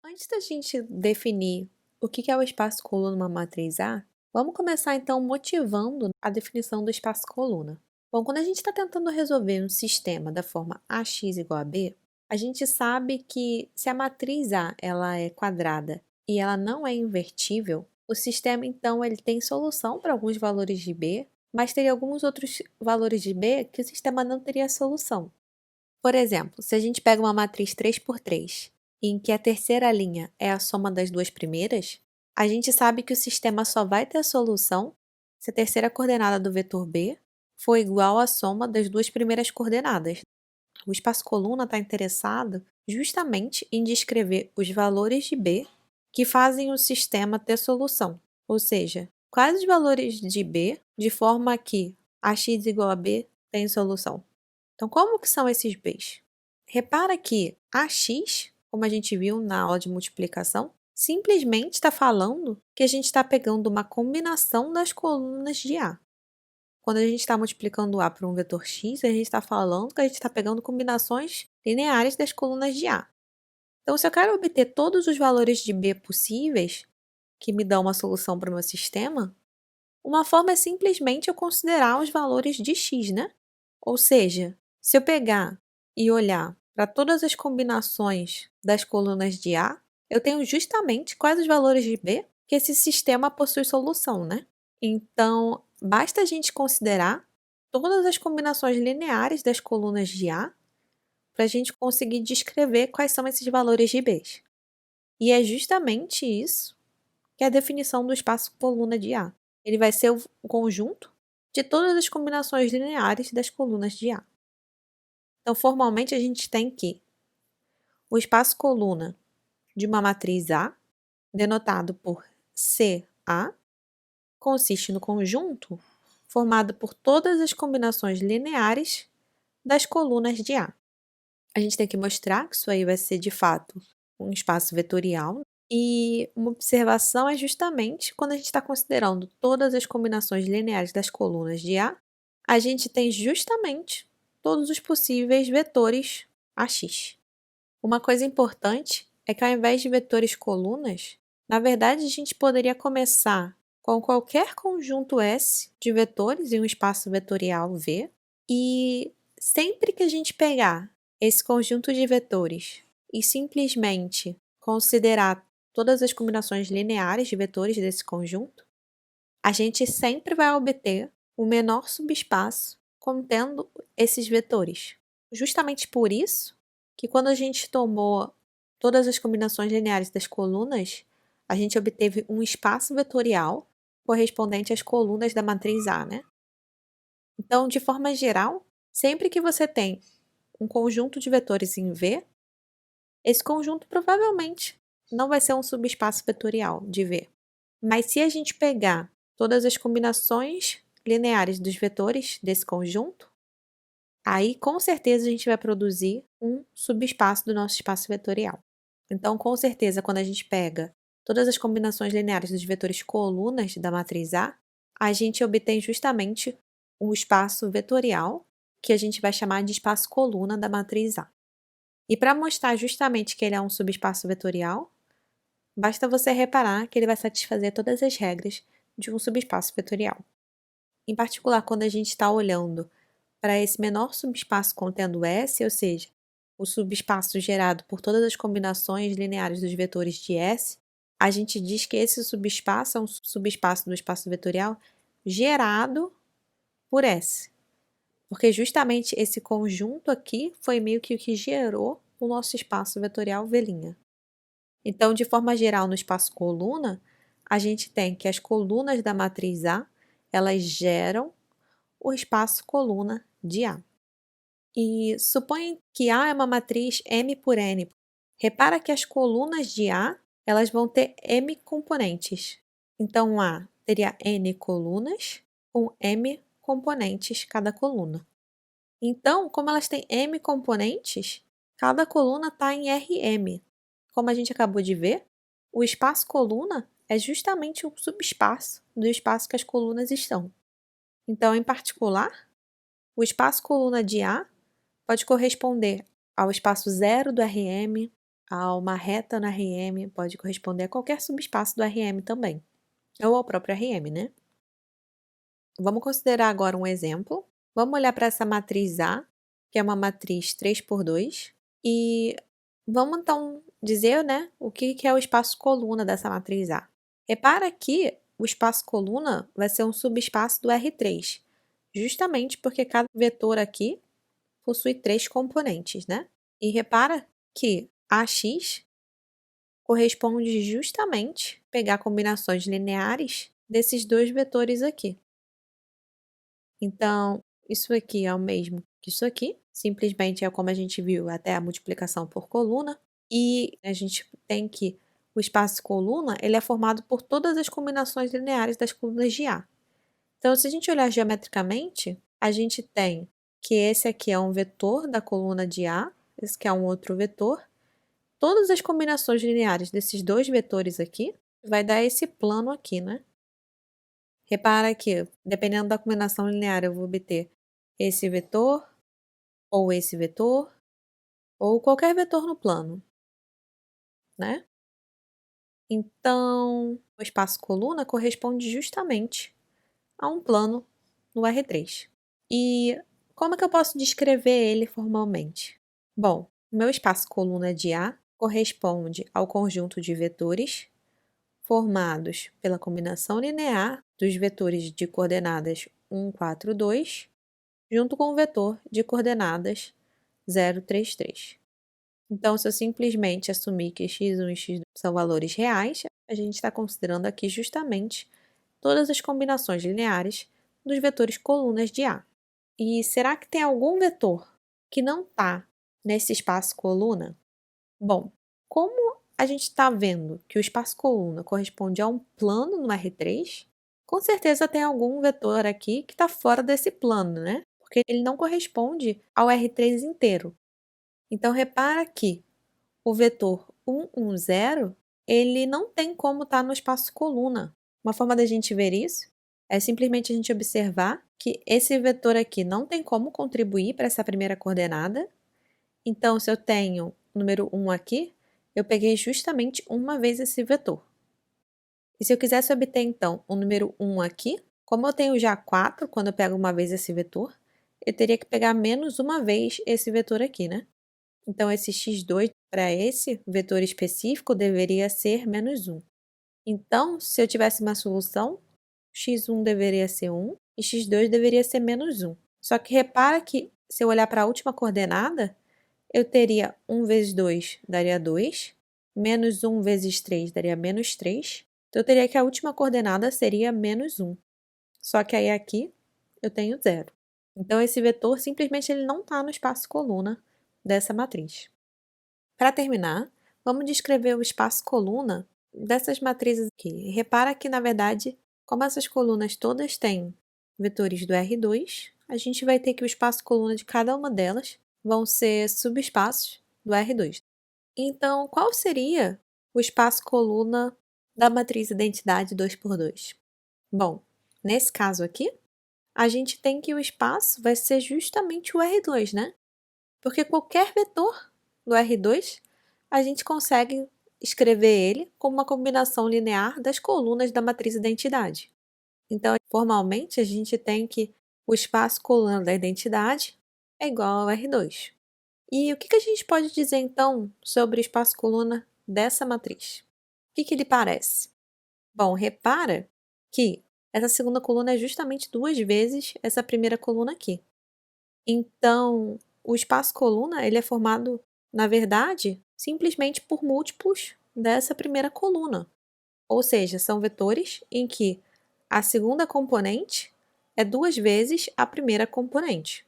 Antes da gente definir o que é o espaço coluna numa matriz A, vamos começar então motivando a definição do espaço coluna. Bom, quando a gente está tentando resolver um sistema da forma AX igual a B, a gente sabe que se a matriz A ela é quadrada e ela não é invertível, o sistema então ele tem solução para alguns valores de B, mas teria alguns outros valores de B que o sistema não teria solução. Por exemplo, se a gente pega uma matriz 3 por 3, em que a terceira linha é a soma das duas primeiras, a gente sabe que o sistema só vai ter a solução se a terceira coordenada do vetor B for igual à soma das duas primeiras coordenadas. O espaço coluna está interessado justamente em descrever os valores de B que fazem o sistema ter solução, ou seja, quais os valores de B de forma que AX igual a B tem solução. Então, como que são esses B's? Repara que AX, como a gente viu na aula de multiplicação, simplesmente está falando que a gente está pegando uma combinação das colunas de A. Quando a gente está multiplicando A por um vetor X, a gente está falando que a gente está pegando combinações lineares das colunas de A. Então, se eu quero obter todos os valores de B possíveis, que me dão uma solução para o meu sistema, uma forma é simplesmente eu considerar os valores de X, né? Ou seja, se eu pegar e olhar para todas as combinações das colunas de A, eu tenho justamente quais os valores de B que esse sistema possui solução, né? Então, basta a gente considerar todas as combinações lineares das colunas de A para a gente conseguir descrever quais são esses valores de B. E é justamente isso que é a definição do espaço coluna de A. Ele vai ser o conjunto de todas as combinações lineares das colunas de A. Então, formalmente, a gente tem que o espaço coluna de uma matriz A, denotado por CA, consiste no conjunto formado por todas as combinações lineares das colunas de A. A gente tem que mostrar que isso aí vai ser, de fato, um espaço vetorial. E uma observação é justamente quando a gente está considerando todas as combinações lineares das colunas de a gente tem justamente todos os possíveis vetores AX. Uma coisa importante é que ao invés de vetores colunas, na verdade a gente poderia começar com qualquer conjunto S de vetores em um espaço vetorial V, e sempre que a gente pegar esse conjunto de vetores e simplesmente considerar todas as combinações lineares de vetores desse conjunto, a gente sempre vai obter o menor subespaço contendo esses vetores. Justamente por isso que quando a gente tomou todas as combinações lineares das colunas, a gente obteve um espaço vetorial correspondente às colunas da matriz A, né? Então, de forma geral, sempre que você tem um conjunto de vetores em V, esse conjunto provavelmente não vai ser um subespaço vetorial de V. Mas se a gente pegar todas as combinações lineares dos vetores desse conjunto, aí com certeza a gente vai produzir um subespaço do nosso espaço vetorial. Então, com certeza, quando a gente pega todas as combinações lineares dos vetores colunas da matriz A gente obtém justamente um espaço vetorial que a gente vai chamar de espaço coluna da matriz A. E para mostrar justamente que ele é um subespaço vetorial, basta você reparar que ele vai satisfazer todas as regras de um subespaço vetorial. Em particular, quando a gente está olhando para esse menor subespaço contendo S, ou seja, o subespaço gerado por todas as combinações lineares dos vetores de S, a gente diz que esse subespaço é um subespaço do espaço vetorial gerado por S. Porque justamente esse conjunto aqui foi meio que o que gerou o nosso espaço vetorial V'. Então, de forma geral, no espaço coluna, a gente tem que as colunas da matriz A, elas geram o espaço coluna de A. E suponha que A é uma matriz M por N. Repara que as colunas de A, elas vão ter M componentes. Então, A teria N colunas com M componentes cada coluna. Então, como elas têm M componentes, cada coluna está em Rm. Como a gente acabou de ver, o espaço coluna é justamente o subespaço do espaço que as colunas estão. Então, em particular, o espaço coluna de A pode corresponder ao espaço zero do Rm, a uma reta no RM, pode corresponder a qualquer subespaço do RM também, ou ao próprio RM, né? Vamos considerar agora um exemplo. Vamos olhar para essa matriz A, que é uma matriz 3 por 2, e vamos então dizer, né, o que é o espaço coluna dessa matriz A. Repara que o espaço coluna vai ser um subespaço do R3, justamente porque cada vetor aqui possui 3 componentes, né? E repara que AX corresponde justamente pegar combinações lineares desses dois vetores aqui. Então, isso aqui é o mesmo que isso aqui, simplesmente é como a gente viu até a multiplicação por coluna, e a gente tem que o espaço coluna ele é formado por todas as combinações lineares das colunas de A. Então, se a gente olhar geometricamente, a gente tem que esse aqui é um vetor da coluna de A, esse aqui é um outro vetor. Todas as combinações lineares desses dois vetores aqui vai dar esse plano aqui, né? Repara que, dependendo da combinação linear, eu vou obter esse vetor, ou qualquer vetor no plano, né? Então, o espaço coluna corresponde justamente a um plano no R3. E como é que eu posso descrever ele formalmente? Bom, o meu espaço coluna de A corresponde ao conjunto de vetores formados pela combinação linear dos vetores de coordenadas 1, 4, 2, junto com o vetor de coordenadas 0, 3, 3. Então, se eu simplesmente assumir que x1 e x2 são valores reais, a gente está considerando aqui justamente todas as combinações lineares dos vetores colunas de A. E será que tem algum vetor que não está nesse espaço coluna? Bom, como a gente está vendo que o espaço coluna corresponde a um plano no R3, com certeza tem algum vetor aqui que está fora desse plano, né? Porque ele não corresponde ao R3 inteiro. Então, repara que o vetor 1, 1, 0, ele não tem como estar no espaço coluna. Uma forma da gente ver isso é simplesmente a gente observar que esse vetor aqui não tem como contribuir para essa primeira coordenada. Então, se eu tenho o número 1 aqui, eu peguei justamente uma vez esse vetor. E se eu quisesse obter, então, o número 1 aqui, como eu tenho já 4 quando eu pego uma vez esse vetor, eu teria que pegar menos uma vez esse vetor aqui, né? Então, esse x2 para esse vetor específico deveria ser menos 1. Então, se eu tivesse uma solução, x1 deveria ser 1 e x2 deveria ser menos 1. Só que repara que, se eu olhar para a última coordenada, eu teria 1 vezes 2 daria 2, menos 1 vezes 3 daria menos 3. Então, eu teria que a última coordenada seria menos 1. Só que aí aqui eu tenho 0. Então, esse vetor simplesmente ele não está no espaço coluna dessa matriz. Para terminar, vamos descrever o espaço coluna dessas matrizes aqui. Repara que, na verdade, como essas colunas todas têm vetores do R2, a gente vai ter que o espaço coluna de cada uma delas vão ser subespaços do R2. Então, qual seria o espaço coluna da matriz identidade 2 por 2? Bom, nesse caso aqui, a gente tem que o espaço vai ser justamente o R2, né? Porque qualquer vetor do R2, a gente consegue escrever ele como uma combinação linear das colunas da matriz identidade. Então, formalmente, a gente tem que o espaço coluna da identidade é igual ao R2. E o que a gente pode dizer, então, sobre o espaço coluna dessa matriz? O que lhe parece? Bom, repara que essa segunda coluna é justamente duas vezes essa primeira coluna aqui. Então, o espaço coluna ele é formado, na verdade, simplesmente por múltiplos dessa primeira coluna. Ou seja, são vetores em que a segunda componente é duas vezes a primeira componente.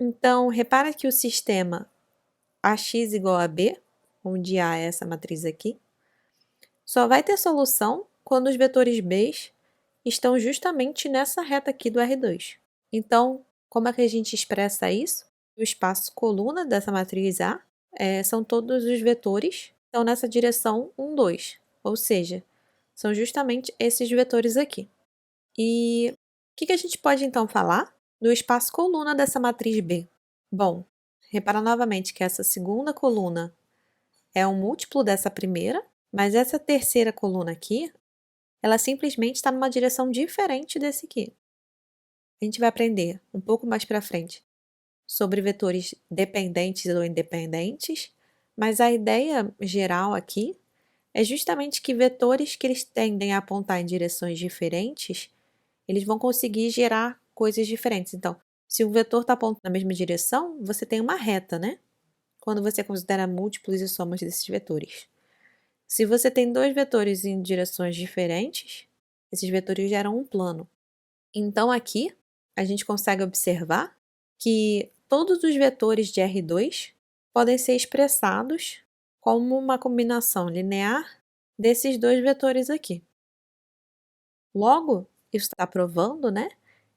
Então, repara que o sistema AX igual a B, onde A é essa matriz aqui, só vai ter solução quando os vetores B estão justamente nessa reta aqui do R2. Então, como é que a gente expressa isso? O espaço coluna dessa matriz A são todos os vetores que estão nessa direção 1, 2. Ou seja, são justamente esses vetores aqui. E o que a gente pode então falar do espaço coluna dessa matriz B? Bom, repara novamente que essa segunda coluna é um múltiplo dessa primeira, mas essa terceira coluna aqui, ela simplesmente está numa direção diferente desse aqui. A gente vai aprender um pouco mais para frente sobre vetores dependentes ou independentes, mas a ideia geral aqui é justamente que vetores que eles tendem a apontar em direções diferentes, eles vão conseguir gerar coisas diferentes. Então, se o vetor está apontando na mesma direção, você tem uma reta, né? Quando você considera múltiplos e somas desses vetores. Se você tem dois vetores em direções diferentes, esses vetores geram um plano. Então, aqui, a gente consegue observar que todos os vetores de R2 podem ser expressados como uma combinação linear desses dois vetores aqui. Logo, isso está provando, né,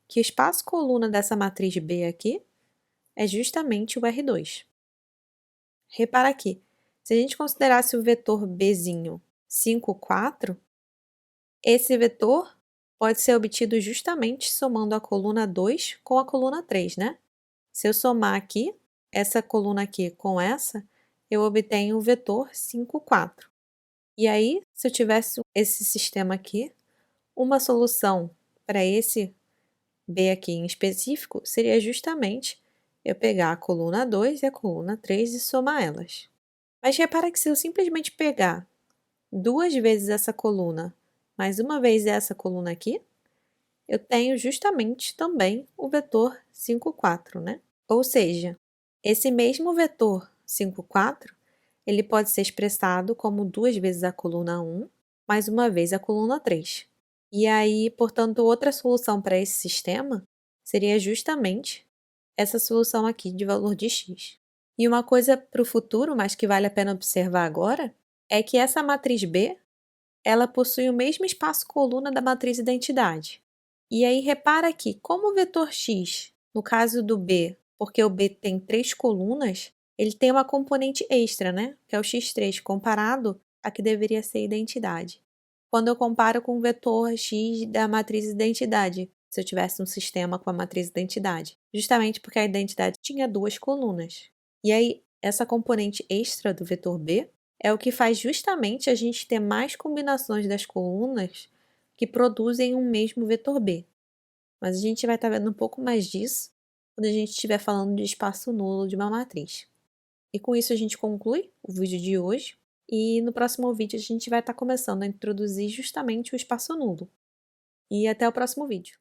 que o espaço coluna dessa matriz B aqui é justamente o R2. Repara aqui, se a gente considerasse o vetor Bzinho 5, 4, esse vetor pode ser obtido justamente somando a coluna 2 com a coluna 3, né? Se eu somar aqui, essa coluna aqui com essa, eu obtenho o vetor 5, 4. E aí, se eu tivesse esse sistema aqui, uma solução para esse B aqui em específico seria justamente eu pegar a coluna 2 e a coluna 3 e somar elas. Mas repara que se eu simplesmente pegar duas vezes essa coluna mais uma vez essa coluna aqui, eu tenho justamente também o vetor 5, 4, né? Ou seja, esse mesmo vetor 5, 4, ele pode ser expressado como duas vezes a coluna 1 mais uma vez a coluna 3. E aí, portanto, outra solução para esse sistema seria justamente essa solução aqui de valor de x. E uma coisa para o futuro, mas que vale a pena observar agora, é que essa matriz B, ela possui o mesmo espaço coluna da matriz identidade. E aí, repara que, como o vetor x, no caso do B, porque o B tem 3 colunas, ele tem uma componente extra, né? Que é o x3, comparado a que deveria ser identidade. Quando eu comparo com o vetor x da matriz identidade, se eu tivesse um sistema com a matriz identidade, justamente porque a identidade tinha 2 colunas. E aí, essa componente extra do vetor B é o que faz justamente a gente ter mais combinações das colunas que produzem um mesmo vetor B. Mas a gente vai estar vendo um pouco mais disso quando a gente estiver falando de espaço nulo de uma matriz. E com isso a gente conclui o vídeo de hoje, e no próximo vídeo a gente vai estar começando a introduzir justamente o espaço nulo. E até o próximo vídeo.